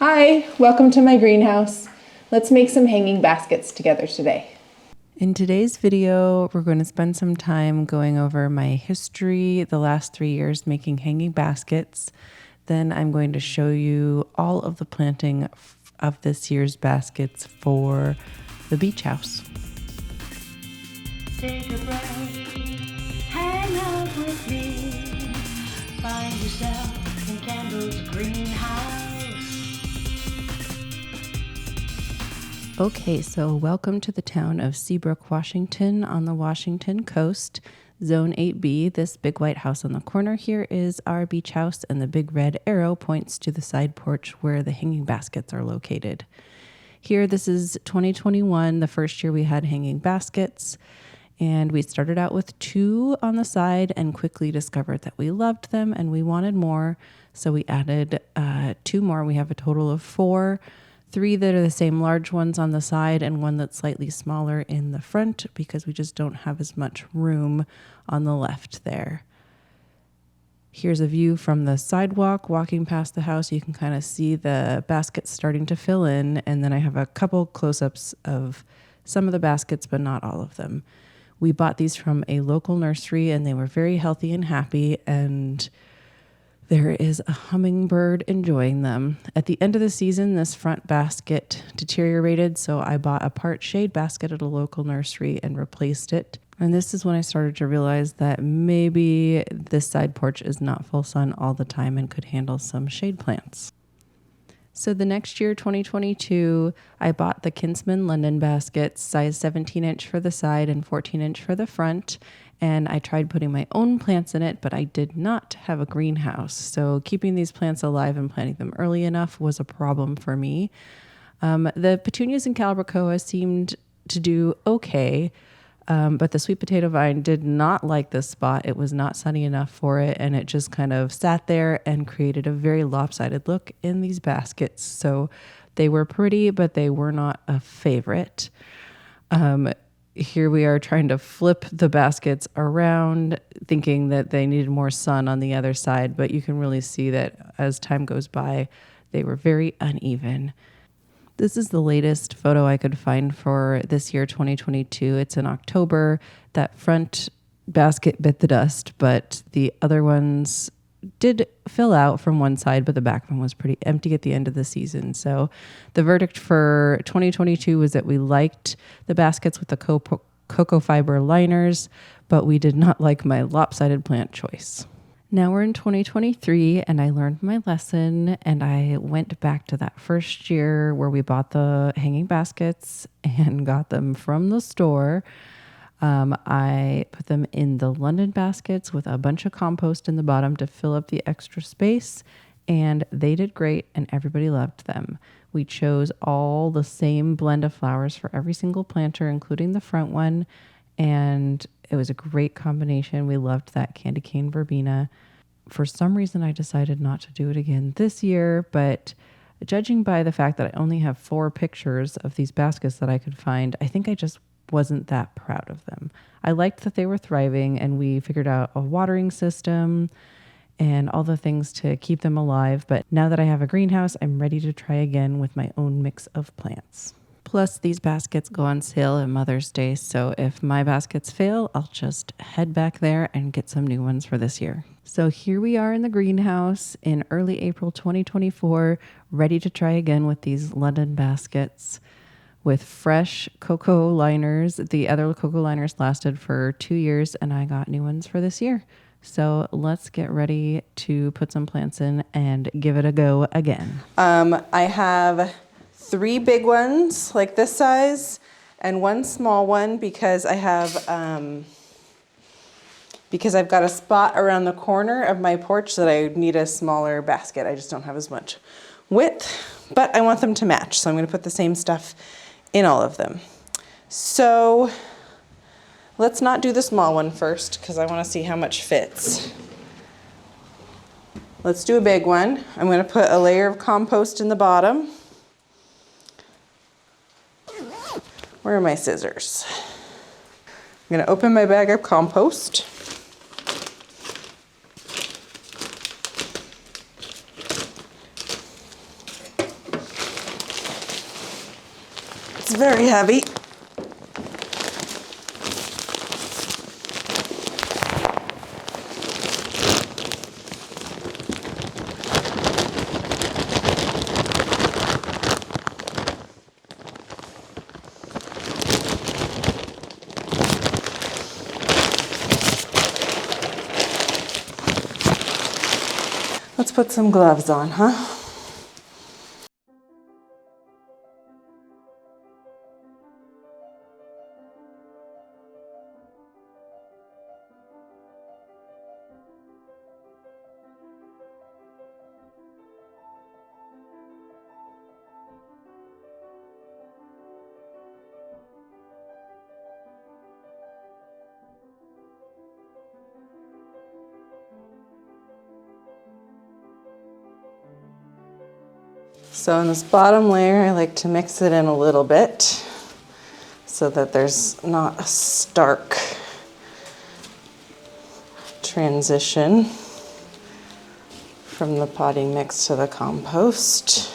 Hi, welcome to my greenhouse. Let's make some hanging baskets together today. In today's video, we're going to spend some time going over my history the last 3 years making hanging baskets. Then I'm going to show you all of the planting of this year's baskets for the beach house. Take a breath, hang out with me, find yourself in Kendall's greenhouse. Okay, so welcome to the town of Seabrook, Washington on the Washington coast, Zone 8B. This big white house on the corner here is our beach house, and the big red arrow points to the side porch where the hanging baskets are located. Here, this is 2021, the first year we had hanging baskets, and we started out with 2 on the side and quickly discovered that we loved them and we wanted more, so we added 2 more. We have a total of 4. 3 that are the same large ones on the side and 1 that's slightly smaller in the front because we just don't have as much room on the left there. Here's a view from the sidewalk walking past the house. You can kind of see the baskets starting to fill in, and then I have a couple close-ups of some of the baskets, but not all of them. We bought these from a local nursery and they were very healthy and happy, and there is a hummingbird enjoying them. At the end of the season, this front basket deteriorated, so I bought a part shade basket at a local nursery and replaced it. And this is when I started to realize that maybe this side porch is not full sun all the time and could handle some shade plants. So the next year, 2022, I bought the Kinsman London baskets, size 17 inch for the side and 14 inch for the front. And I tried putting my own plants in it, but I did not have a greenhouse. So keeping these plants alive and planting them early enough was a problem for me. The petunias and calibrachoa seemed to do okay, but the sweet potato vine did not like this spot. It was not sunny enough for it, and it just kind of sat there and created a very lopsided look in these baskets. So they were pretty, but they were not a favorite. Here we are trying to flip the baskets around, thinking that they needed more sun on the other side, but you can really see that as time goes by, they were very uneven. This is the latest photo I could find for this year, 2022. It's in October. That front basket bit the dust, but the other ones did fill out from one side, but the back one was pretty empty at the end of the season. So the verdict for 2022 was that we liked the baskets with the cocoa fiber liners, but we did not like my lopsided plant choice. Now we're in 2023 and I learned my lesson and I went back to that first year where we bought the hanging baskets and got them from the store. I put them in the London baskets with a bunch of compost in the bottom to fill up the extra space, and they did great and everybody loved them. We chose all the same blend of flowers for every single planter, including the front one, and it was a great combination. We loved that candy cane verbena. For some reason, I decided not to do it again this year, but judging by the fact that I only have 4 pictures of these baskets that I could find, I think I just wasn't that proud of them. I liked that they were thriving, and we figured out a watering system and all the things to keep them alive. But now that I have a greenhouse, I'm ready to try again with my own mix of plants. Plus, these baskets go on sale at Mother's Day, so if my baskets fail, I'll just head back there and get some new ones for this year. So here we are in the greenhouse in early April 2024, ready to try again with these London baskets with fresh cocoa liners. The other cocoa liners lasted for 2 years, and I got new ones for this year. So let's get ready to put some plants in and give it a go again. I have 3 big ones like this size and 1 small one because I've got a spot around the corner of my porch that I need a smaller basket. I just don't have as much width, but I want them to match. So I'm going to put the same stuff in all of them. So let's not do the small one first because I want to see how much fits. Let's do a big one. I'm going to put a layer of compost in the bottom. Where are my scissors? I'm going to open my bag of compost. It's very heavy. Let's put some gloves on, huh? So in this bottom layer, I like to mix it in a little bit so that there's not a stark transition from the potting mix to the compost.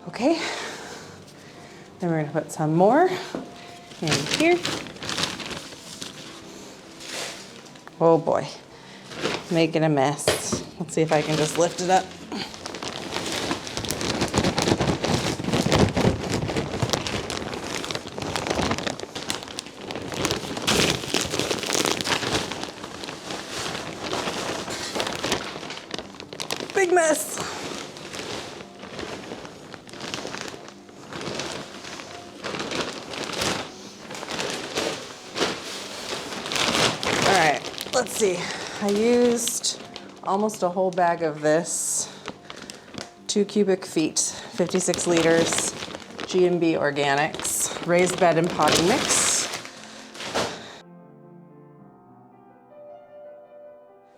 Okay, then we're gonna put some more in here. Oh boy, making a mess. Let's see if I can just lift it up. Big mess. All right, let's see. I used almost a whole bag of this, 2 cubic feet, 56 liters, G&B Organics, raised bed and potting mix.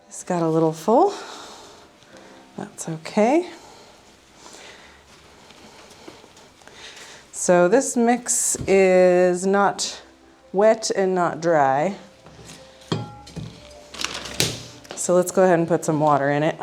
It's got a little full. That's okay. So this mix is not wet and not dry. So let's go ahead and put some water in it.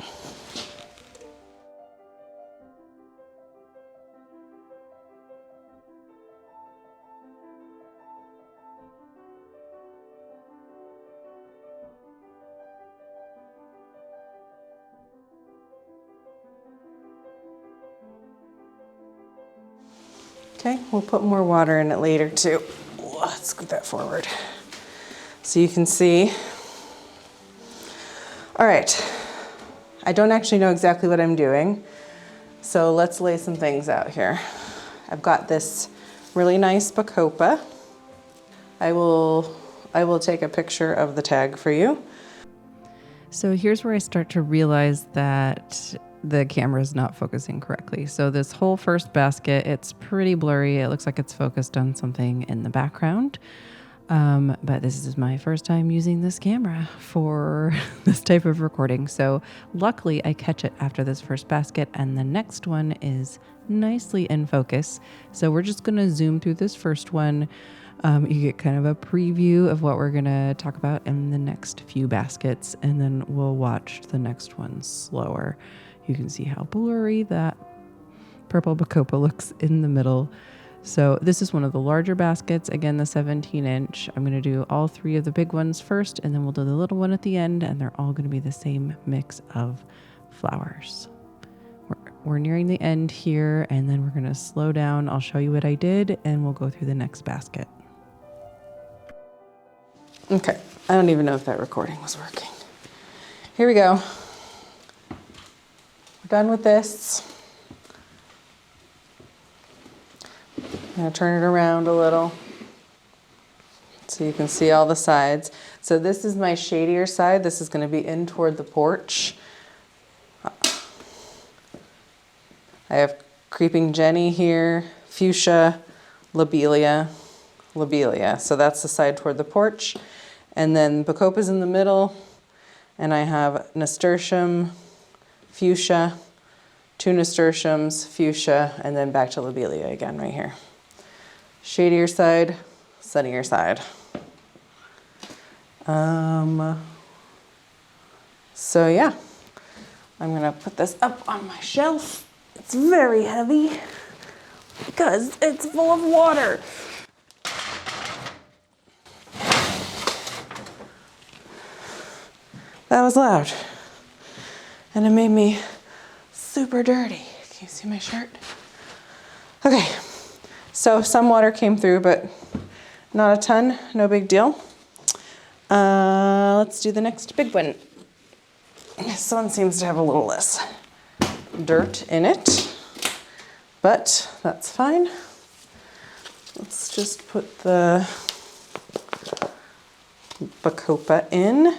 Okay, we'll put more water in it later too. Let's scoot that forward so you can see. All right, I don't actually know exactly what I'm doing, so let's lay some things out here. I've got this really nice Bacopa. I will take a picture of the tag for you. So here's where I start to realize that the camera is not focusing correctly. So this whole first basket, it's pretty blurry. It looks like it's focused on something in the background. But this is my first time using this camera for this type of recording. So luckily I catch it after this first basket, and the next one is nicely in focus. So we're just gonna zoom through this first one. You get kind of a preview of what we're gonna talk about in the next few baskets, and then we'll watch the next one slower. You can see how blurry that purple Bacopa looks in the middle. So this is one of the larger baskets, again, the 17-inch. I'm gonna do all 3 of the big ones first, and then we'll do the little one at the end, and they're all gonna be the same mix of flowers. We're nearing the end here, and then we're gonna slow down. I'll show you what I did, and we'll go through the next basket. Okay, I don't even know if that recording was working. Here we go. We're done with this. I'm gonna turn it around a little so you can see all the sides. So this is my shadier side. This is gonna be in toward the porch. I have Creeping Jenny here, Fuchsia, Lobelia. So that's the side toward the porch. And then Bacopa's in the middle. And I have Nasturtium, Fuchsia, 2 Nasturtiums, Fuchsia, and then back to Lobelia again right here. Shadier side, sunnier side. So yeah, I'm gonna put this up on my shelf. It's very heavy because it's full of water. That was loud. And it made me super dirty. Can you see my shirt? Okay, so some water came through, but not a ton, no big deal. Let's do the next big one. This one seems to have a little less dirt in it, but that's fine. Let's just put the Bacopa in.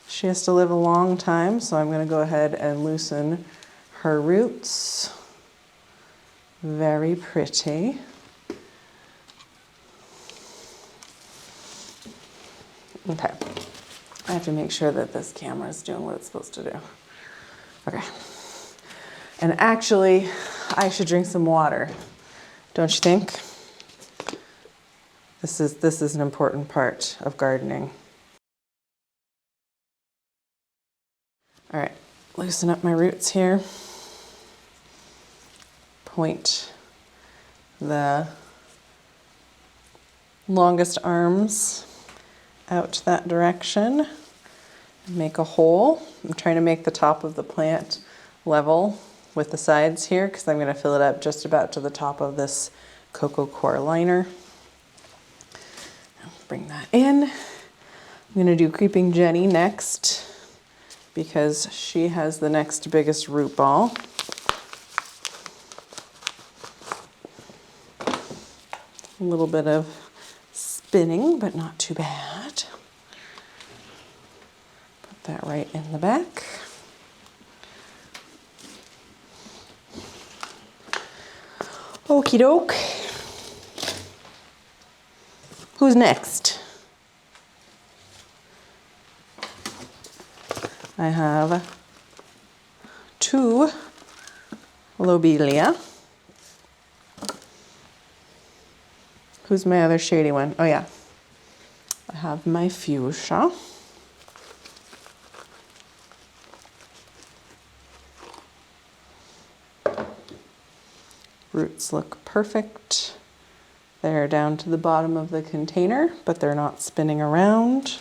She has to live a long time, so I'm going to go ahead and loosen her roots. Very pretty. Okay. I have to make sure that this camera is doing what it's supposed to do. Okay. And actually, I should drink some water. Don't you think? This is an important part of gardening. All right, loosen up my roots here. Point the longest arms out that direction. Make a hole. I'm trying to make the top of the plant level with the sides here because I'm going to fill it up just about to the top of this cocoa coir liner. Bring that in. I'm going to do Creeping Jenny next because she has the next biggest root ball. A little bit of spinning, but not too bad. Put that right in the back. Okie doke. Who's next? I have 2 lobelia. Who's my other shady one? Oh yeah. I have my fuchsia. Roots look perfect. They're down to the bottom of the container, but they're not spinning around.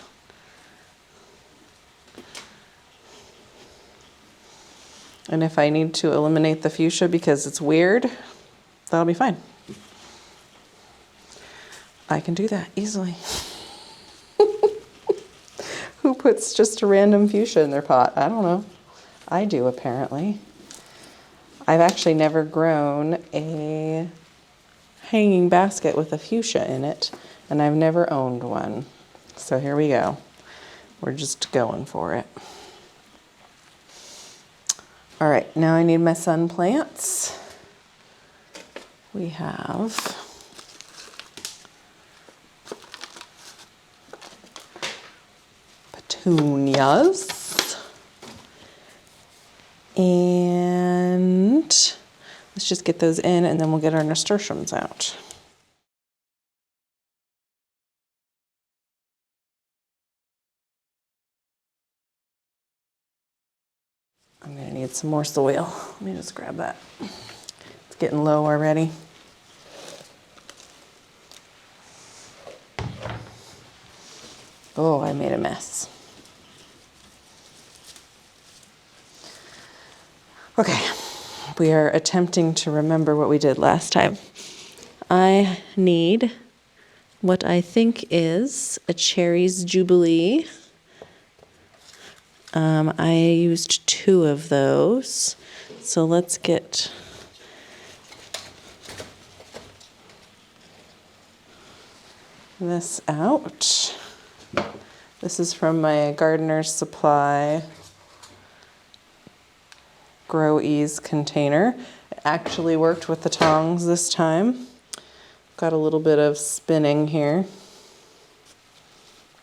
And if I need to eliminate the fuchsia because it's weird, that'll be fine. I can do that easily. Who puts just a random fuchsia in their pot? I don't know. I do, apparently. I've actually never grown a hanging basket with a fuchsia in it, and I've never owned one. So here we go. We're just going for it. All right, now I need my sun plants. We have petunias. And let's just get those in and then we'll get our nasturtiums out. I'm gonna need some more soil. Let me just grab that. It's getting low already. Oh, I made a mess. Okay, we are attempting to remember what we did last time. I need what I think is a Cherries Jubilee. I used 2 of those. So let's get this out. This is from my Gardener's Supply Grow Ease container. It actually worked with the tongs this time. Got a little bit of spinning here.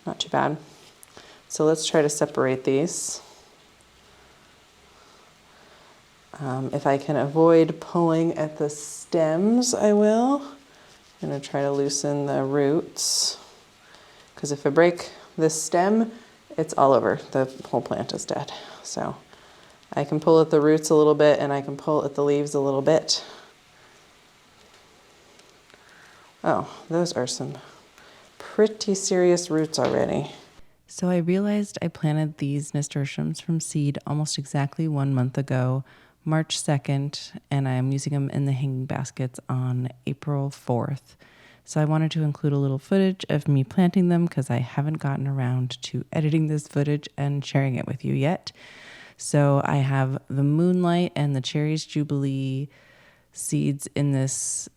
Not too bad. So let's try to separate these. If I can avoid pulling at the stems, I will. I'm gonna try to loosen the roots, because if I break this stem, it's all over. The whole plant is dead. So I can pull at the roots a little bit and I can pull at the leaves a little bit. Oh, those are some pretty serious roots already. So I realized I planted these nasturtiums from seed almost exactly 1 month ago, March 2nd, and I'm using them in the hanging baskets on April 4th. So I wanted to include a little footage of me planting them because I haven't gotten around to editing this footage and sharing it with you yet. So I have the Moonlight and the Cherries Jubilee seeds in this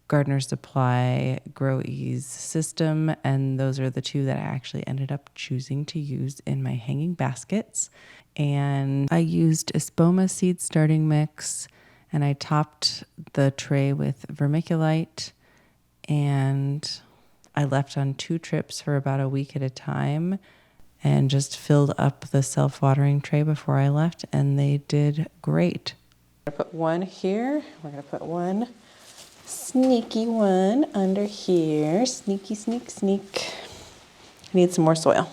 Gardener Supply Grow Ease system, and those are the two that I actually ended up choosing to use in my hanging baskets. And I used Espoma seed starting mix, and I topped the tray with vermiculite, and I left on 2 trips for about a week at a time and just filled up the self-watering tray before I left, and they did great. I'm gonna put one here. We're gonna put one sneaky one under here. Sneaky, sneak, sneak. I need some more soil.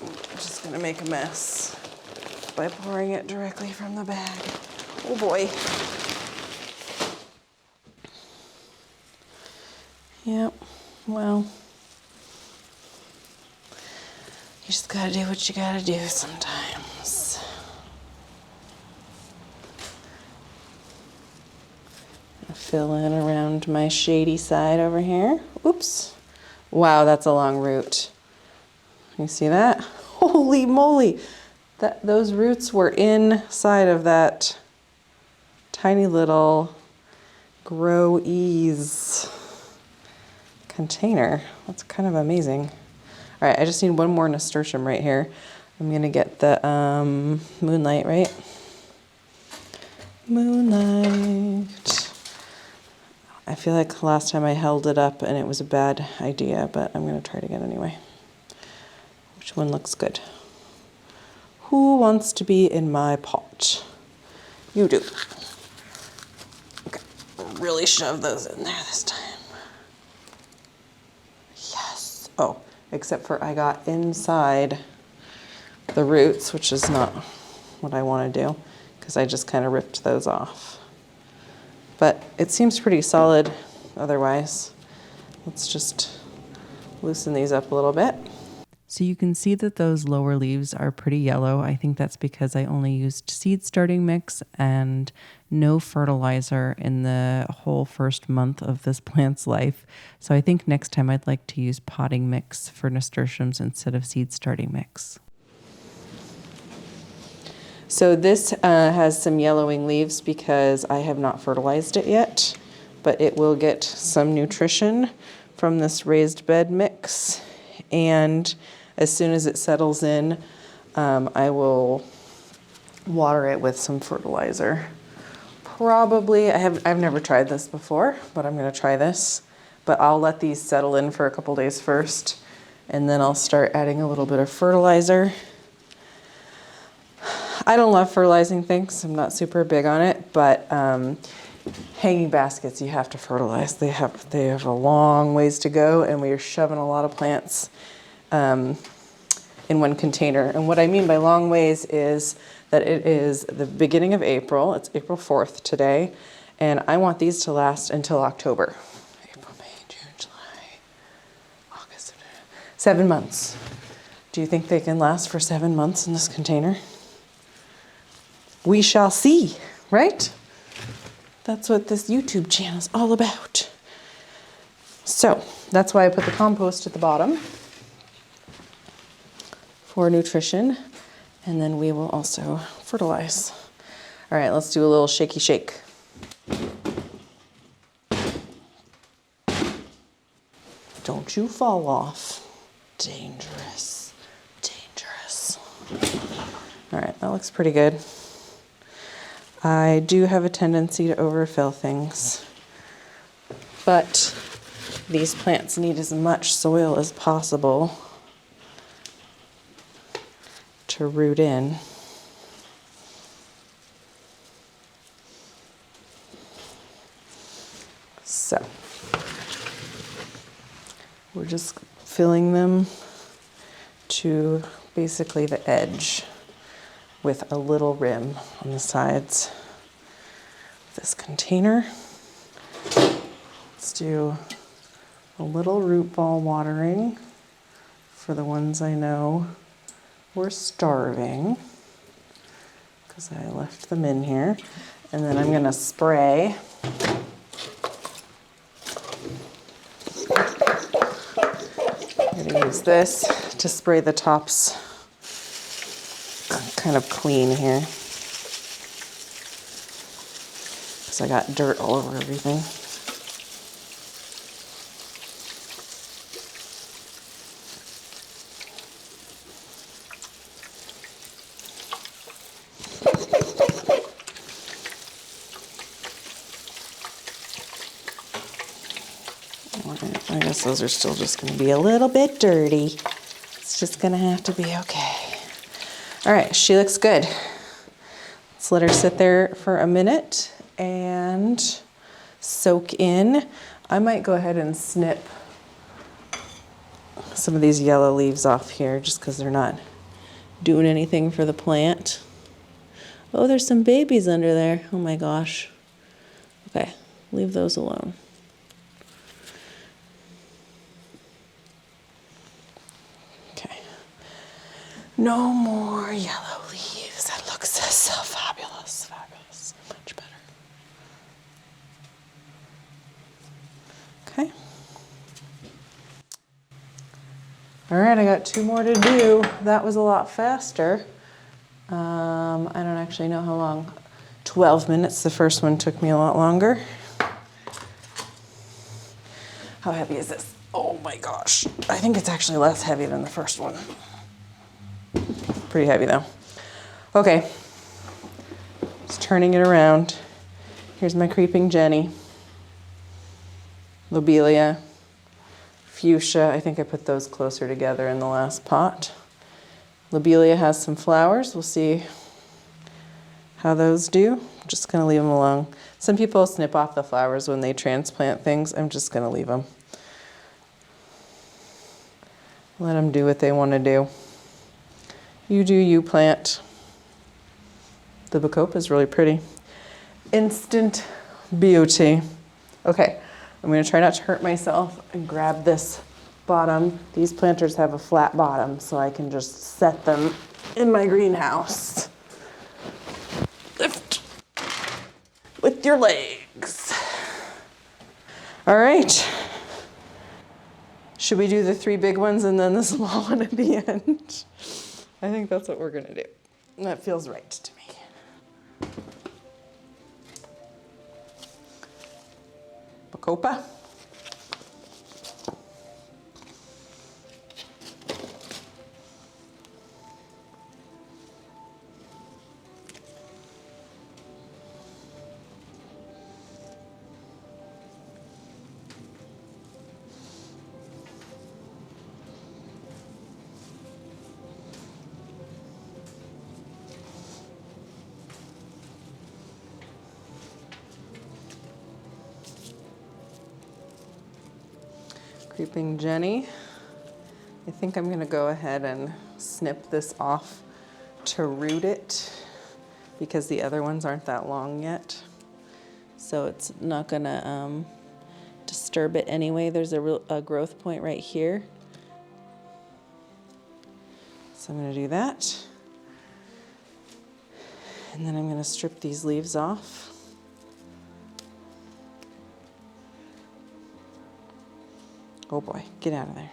I'm just gonna make a mess by pouring it directly from the bag. Oh boy. Yep, well, you just gotta do what you gotta do sometimes. Fill in around my shady side over here. Oops. Wow, that's a long root. You see that? Holy moly. Those roots were inside of that tiny little Grow Ease container. That's kind of amazing. All right, I just need one more nasturtium right here. I'm gonna get the Moonlight, right? Moonlight. I feel like last time I held it up and it was a bad idea, but I'm gonna try it again anyway. Which one looks good? Who wants to be in my pot? You do. Okay, really shove those in there this time. Yes. Oh, except for I got inside the roots, which is not what I want to do, because I just kind of ripped those off. But it seems pretty solid otherwise. Let's just loosen these up a little bit. So you can see that those lower leaves are pretty yellow. I think that's because I only used seed starting mix and no fertilizer in the whole first month of this plant's life. So I think next time I'd like to use potting mix for nasturtiums instead of seed starting mix. So this has some yellowing leaves because I have not fertilized it yet, but it will get some nutrition from this raised bed mix. And as soon as it settles in, I will water it with some fertilizer. Probably, I've never tried this before, but I'm gonna try this. But I'll let these settle in for a couple days first, and then I'll start adding a little bit of fertilizer. I don't love fertilizing things. I'm not super big on it, but hanging baskets, you have to fertilize. They have a long ways to go, and we are shoving a lot of plants in one container. And what I mean by long ways is that it is the beginning of April. It's April 4th today, and I want these to last until October. April, May, June, July, August, 7 months. Do you think they can last for 7 months in this container? We shall see, right? That's what this YouTube channel is all about. So that's why I put the compost at the bottom for nutrition, and then we will also fertilize. All right, let's do a little shaky shake. Don't you fall off. Dangerous, dangerous. All right, that looks pretty good. I do have a tendency to overfill things, but these plants need as much soil as possible to root in. So we're just filling them to basically the edge with a little rim on the sides of this container. Let's do a little root ball watering for the ones I know were starving, because I left them in here. And then I'm gonna spray I'm gonna use this to spray the tops kind of clean here, because I got dirt all over everything. I guess those are still just going to be a little bit dirty. It's just going to have to be okay. All right, she looks good. Let's let her sit there for a minute and soak in. I might go ahead and snip some of these yellow leaves off here just because they're not doing anything for the plant. Oh, there's some babies under there. Oh my gosh. Okay, leave those alone. No more yellow leaves. That looks so fabulous, fabulous. Much better. Okay. All right, I got 2 more to do. That was a lot faster. I don't actually know how long. 12 minutes. The first one took me a lot longer. How heavy is this? Oh my gosh. I think it's actually less heavy than the first one. Pretty heavy though. Okay, just turning it around. Here's my creeping Jenny. Lobelia, fuchsia. I think I put those closer together in the last pot. Lobelia has some flowers. We'll see how those do. I'm just gonna leave them alone. Some people snip off the flowers when they transplant things. I'm just gonna leave them. Let them do what they wanna do. You do you, plant. The Bacopa is really pretty. Instant beauty. Okay, I'm gonna try not to hurt myself and grab this bottom. These planters have a flat bottom, so I can just set them in my greenhouse. Lift with your legs. All right. Should we do the 3 big ones and then the small one at the end? I think that's what we're gonna do. That feels right to me. Bacopa. Creeping Jenny. I think I'm gonna go ahead and snip this off to root it because the other ones aren't that long yet. So it's not gonna disturb it anyway. There's a growth point right here. So I'm gonna do that. And then I'm gonna strip these leaves off. Oh boy, get out of there.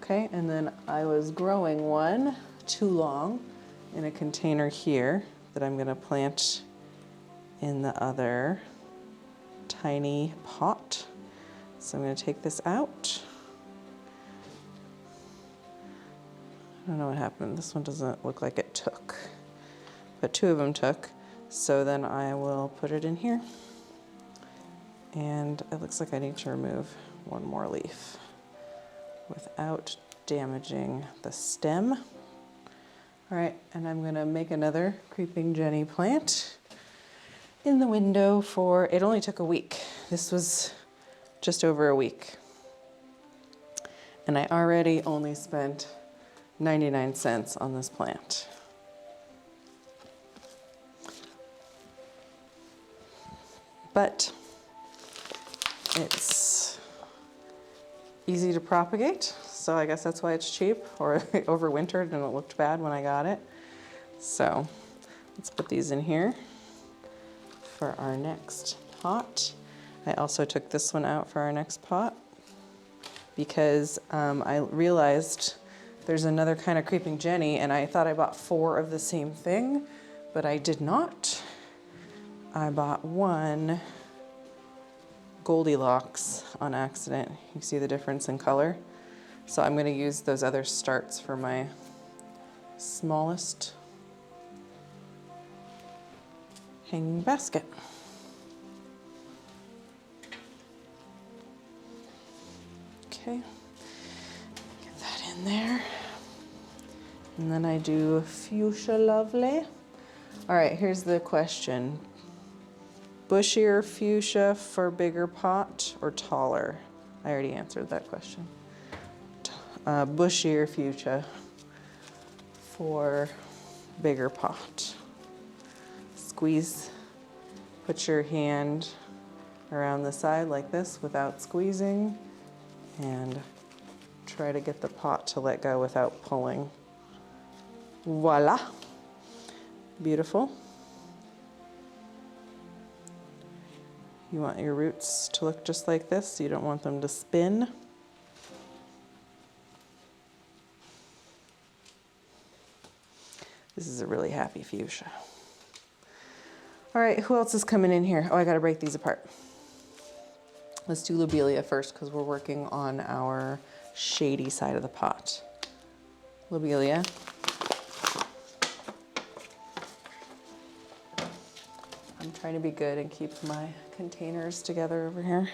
Okay, and then I was growing one too long in a container here that I'm gonna plant in the other tiny pot. So I'm gonna take this out. I don't know what happened. This one doesn't look like it took, but 2 of them took. So then I will put it in here. And it looks like I need to remove 1 more leaf without damaging the stem. All right, and I'm gonna make another Creeping Jenny plant in the window it only took a week. This was just over a week. And I already only spent 99 cents on this plant. But it's easy to propagate, so I guess that's why it's cheap, or it overwintered and it looked bad when I got it. So let's put these in here for our next pot. I also took this one out for our next pot because I realized there's another kind of creeping Jenny, and I thought I bought 4 of the same thing, but I did not. I bought one Goldilocks on accident. You see the difference in color? So I'm going to use those other starts for my smallest hanging basket. Okay, get that in there. And then I do Fuchsia Lovely. All right, here's the question. Bushier fuchsia for bigger pot or taller? I already answered that question. Bushier fuchsia for bigger pot. Squeeze, put your hand around the side like this without squeezing, and try to get the pot to let go without pulling. Voila, beautiful. You want your roots to look just like this. You don't want them to spin. This is a really happy fuchsia. All right, who else is coming in here? Oh, I gotta break these apart. Let's do lobelia first because we're working on our shady side of the pot. Lobelia. I'm trying to be good and keep my containers together over here.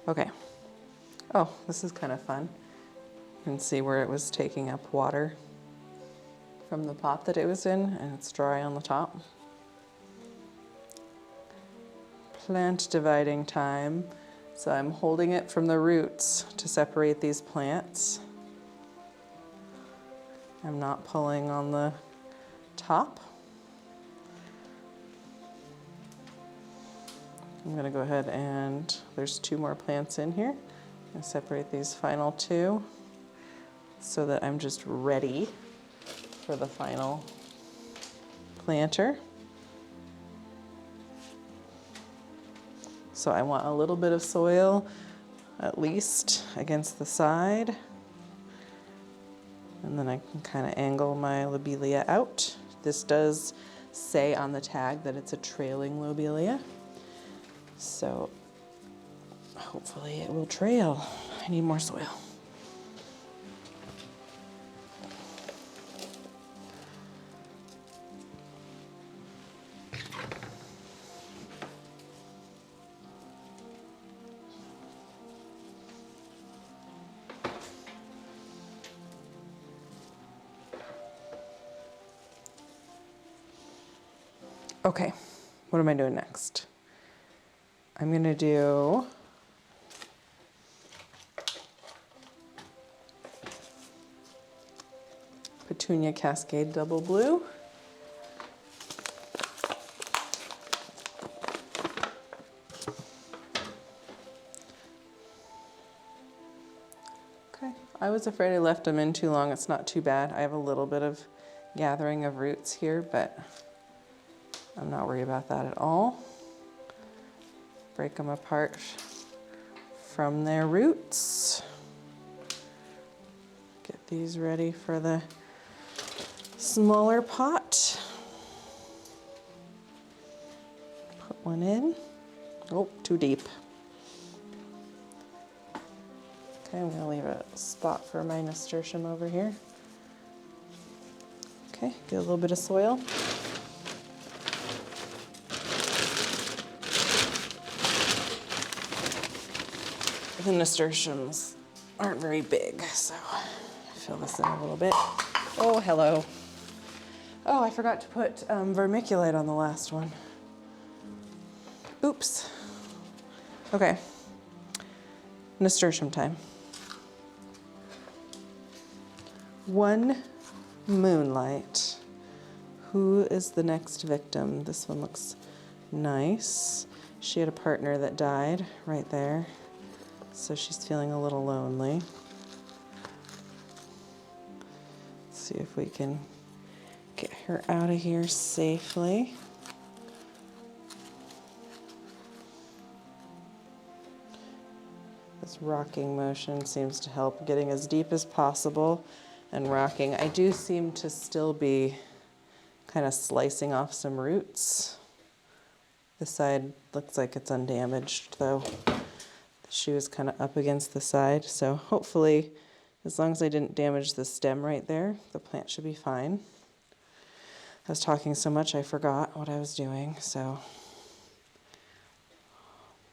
Okay. Oh, this is kind of fun. You can see where it was taking up water from the pot that it was in, and it's dry on the top. Plant dividing time. So I'm holding it from the roots to separate these plants. I'm not pulling on the top. I'm gonna go ahead and there's 2 more plants in here. I'm gonna separate these final 2 so that I'm just ready for the final planter. So I want a little bit of soil at least against the side. And then I can kind of angle my lobelia out. This does say on the tag that it's a trailing lobelia. So hopefully it will trail. I need more soil. Okay, what am I doing next? I'm gonna do Petunia Cascade Double Blue. Okay, I was afraid I left them in too long. It's not too bad. I have a little bit of gathering of roots here, but I'm not worried about that at all. Break them apart from their roots. Get these ready for the smaller pot. Put one in. Oh, too deep. Okay, I'm gonna leave a spot for my nasturtium over here. Okay, get a little bit of soil. The nasturtiums aren't very big, so fill this in a little bit. Oh, hello. Oh, I forgot to put vermiculite on the last one. Oops. Okay, nasturtium time. One Moonlight. Who is the next victim? This one looks nice. She had a partner that died right there, so she's feeling a little lonely. Let's see if we can get her out of here safely. This rocking motion seems to help, getting as deep as possible and rocking. I do seem to still be kind of slicing off some roots. This side looks like it's undamaged though. The shoe is kind of up against the side, so hopefully, as long as I didn't damage the stem right there, the plant should be fine. I was talking so much I forgot what I was doing, so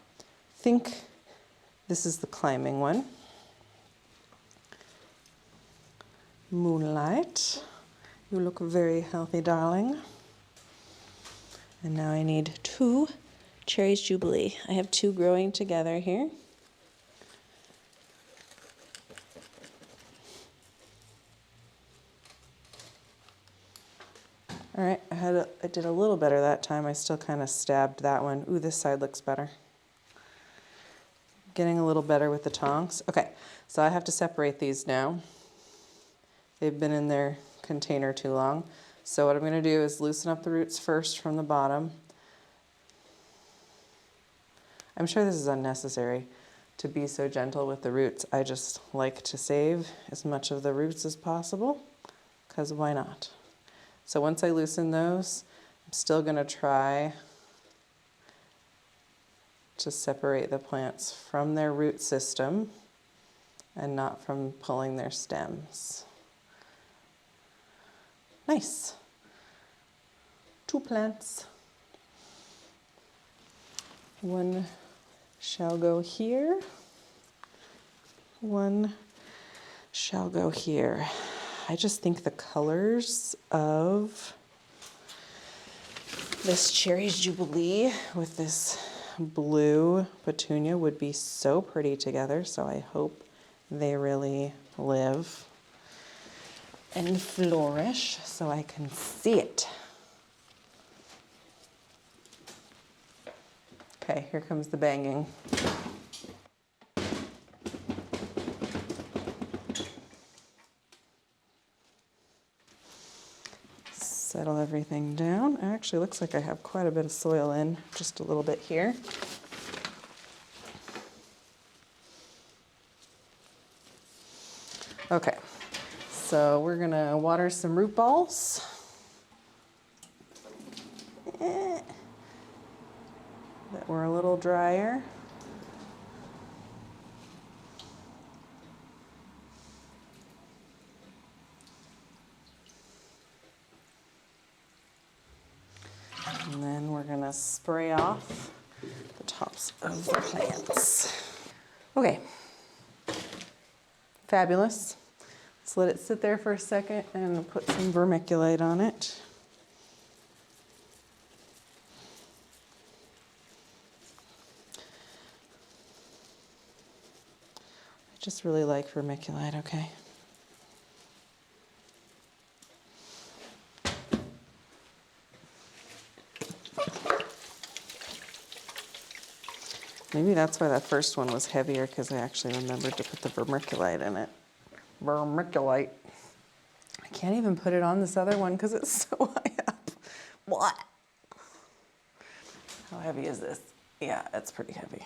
I think this is the climbing one. Moonlight, you look very healthy, darling. And now I need 2 Cherries Jubilee. I have 2 growing together here. All right, I did a little better that time. I still kind of stabbed that one. Ooh, this side looks better. Getting a little better with the tongs. Okay, so I have to separate these now. They've been in their container too long. So what I'm going to do is loosen up the roots first from the bottom. I'm sure this is unnecessary to be so gentle with the roots. I just like to save as much of the roots as possible, because why not? So once I loosen those, I'm still going to try to separate the plants from their root system and not from pulling their stems. Nice. 2 plants. One shall go here. One shall go here. I just think the colors of this Cherries Jubilee with this blue petunia would be so pretty together, so I hope they really live and flourish so I can see it. Okay, here comes the banging. Settle everything down. It actually looks like I have quite a bit of soil in, just a little bit here. Okay, so we're gonna water some root balls. That were a little drier. And then we're gonna spray off the tops of the plants. Okay, fabulous. Let's let it sit there for a second and put some vermiculite on it. I just really like vermiculite, okay? Maybe that's why that first one was heavier, because I actually remembered to put the vermiculite in it. Vermiculite. I can't even put it on this other one because it's so high up. What? How heavy is this? Yeah, it's pretty heavy.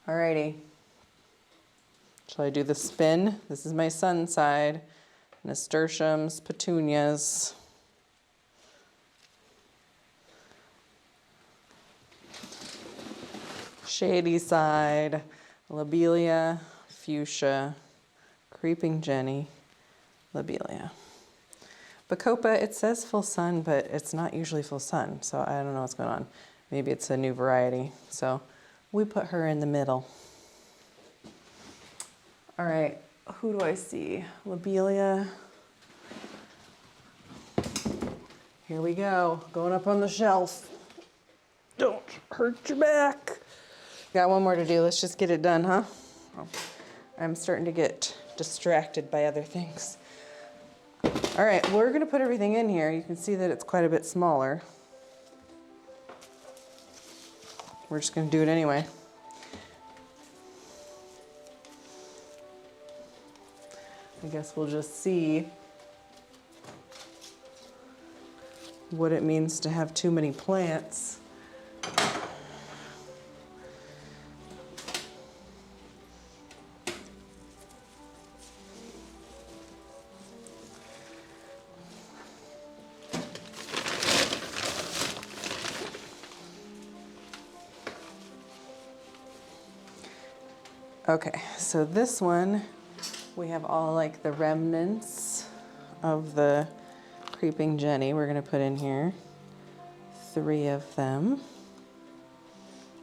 Alrighty. Shall I do the spin? This is my sun side. Nasturtiums, petunias. Shady side, lobelia, fuchsia, creeping Jenny, lobelia. Bacopa, it says full sun, but it's not usually full sun, so I don't know what's going on. Maybe it's a new variety. So we put her in the middle. All right, who do I see? Lobelia. Here we go, going up on the shelf. Don't hurt your back. Got one more to do. Let's just get it done, huh? I'm starting to get distracted by other things. All right, we're gonna put everything in here. You can see that it's quite a bit smaller. We're just gonna do it anyway. I guess we'll just see what it means to have too many plants. Okay, so this one, we have all like the remnants of the Creeping Jenny we're gonna put in here. 3 of them.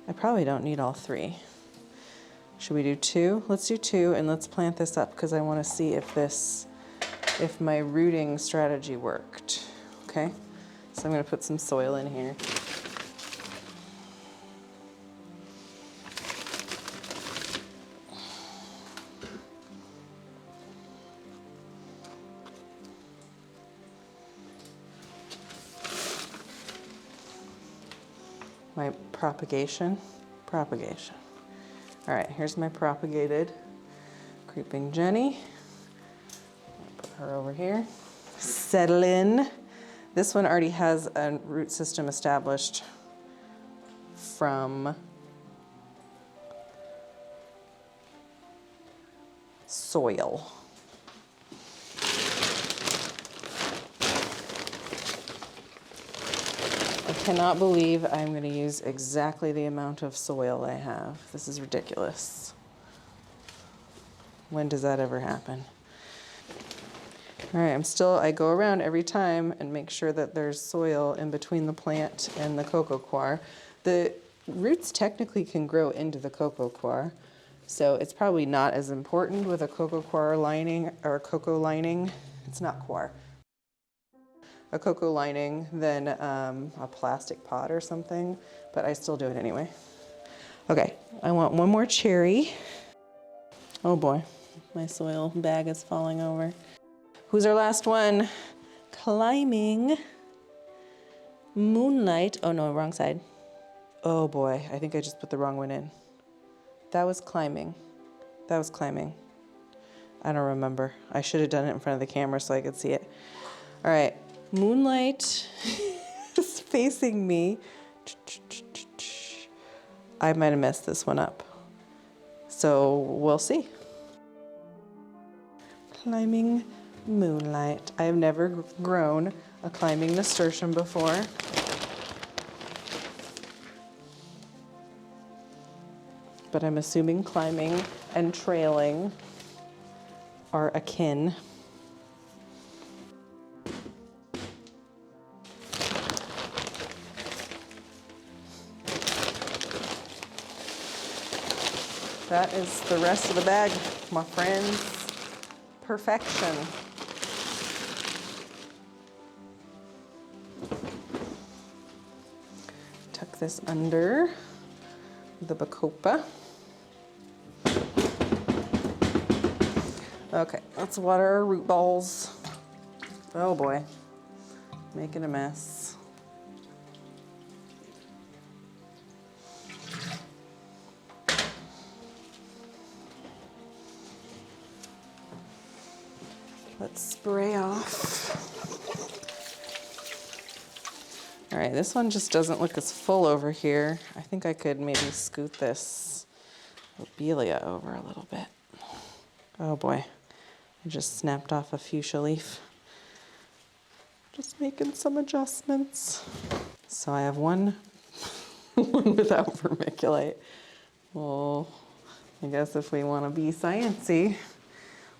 I probably don't need all 3. Should we do 2? Let's do 2 and let's plant this up because I wanna see if my rooting strategy worked, okay? So I'm gonna put some soil in here. My propagation. All right, here's my propagated Creeping Jenny. Put her over here. Settle in. This one already has a root system established from soil. I cannot believe I'm going to use exactly the amount of soil I have. This is ridiculous. When does that ever happen? All right, I go around every time and make sure that there's soil in between the plant and the coco coir. The roots technically can grow into the coco coir, so it's probably not as important with a coco coir lining or a cocoa lining. It's not coir. A cocoa lining than a plastic pot or something, but I still do it anyway. Okay, I want one more cherry. Oh boy, my soil bag is falling over. Who's our last one? Climbing Moonlight. Oh no, wrong side. Oh boy, I think I just put the wrong one in. That was climbing. I don't remember. I should have done it in front of the camera so I could see it. All right. Moonlight is facing me. I might have messed this one up. So we'll see. Climbing Moonlight. I have never grown a climbing nasturtium before. But I'm assuming climbing and trailing are akin. That is the rest of the bag, my friends. Perfection. Tuck this under the bacopa. Okay, let's water our root balls. Oh boy, making a mess. Let's spray off. All right, this one just doesn't look as full over here. I think I could maybe scoot this lobelia over a little bit. Oh boy, I just snapped off a fuchsia leaf. Just making some adjustments. So I have one, one without vermiculite. Well, I guess if we want to be sciencey,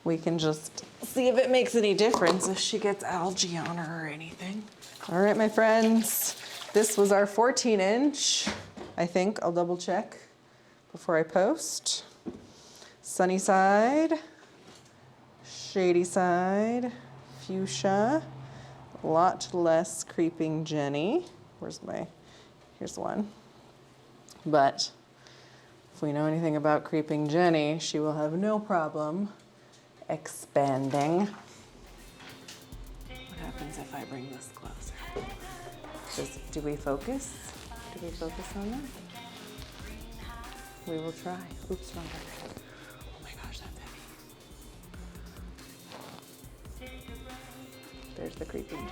we can just see if it makes any difference if she gets algae on her or anything. All right, my friends, this was our 14-inch. I think I'll double check before I post. Sunny side, shady side, fuchsia, a lot less Creeping Jenny. Here's one. But If we know anything about creeping Jenny, she will have no problem expanding. What happens if I bring this closer? Do we focus? Do we focus on that? We will try. Oops, wrong direction. Oh my gosh, that baby. There's the creeping Jenny.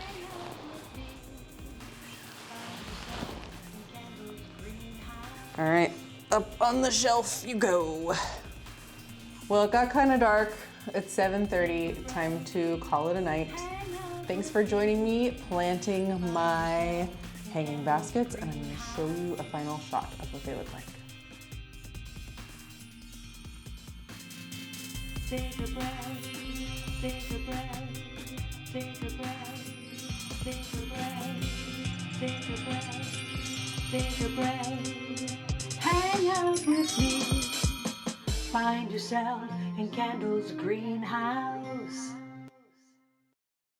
All right, up on the shelf you go. Well, it got kind of dark. It's 7:30, time to call it a night. Thanks for joining me planting my hanging baskets, and I'm gonna show you a final shot of what they look like. Take a breath, take a breath, take a breath, take a breath, take a breath, take a breath. Hang out with me. Find yourself in Candle's greenhouse.